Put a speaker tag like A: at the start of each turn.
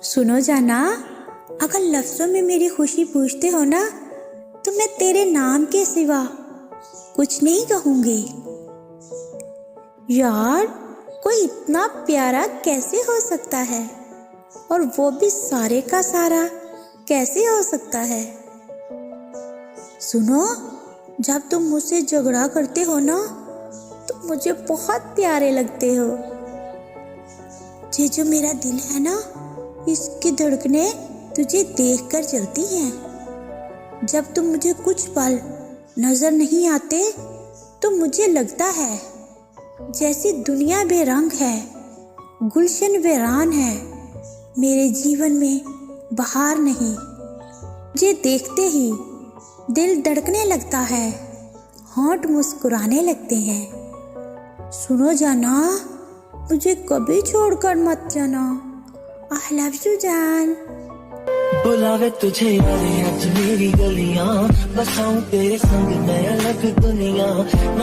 A: सुनो जाना, अगर लफ्ज़ों में मेरी खुशी पूछते हो ना, तो मैं तेरे नाम के सिवा कुछ नहीं कहूँगी। यार, कोई इतना प्यारा कैसे हो सकता है, और वो भी सारे का सारा कैसे हो सकता है। सुनो, जब तुम मुझसे झगड़ा करते हो ना, तो मुझे बहुत प्यारे लगते हो। ये जो मेरा दिल है ना, इसकी धड़कनें तुझे देखकर चलती हैं। जब तुम मुझे कुछ पल नजर नहीं आते, तो मुझे लगता है जैसे दुनिया बेरंग है, गुलशन वीरान है, मेरे जीवन में बहार नहीं। मुझे देखते ही दिल धड़कने लगता है, होंठ मुस्कुराने लगते हैं। सुनो जाना, मुझे कभी छोड़कर मत जाना। आई लव यू जान।
B: बुलावे तुझे यारे आज मेरी गलियां, बसाऊं तेरे संग मैं अलग दुनिया।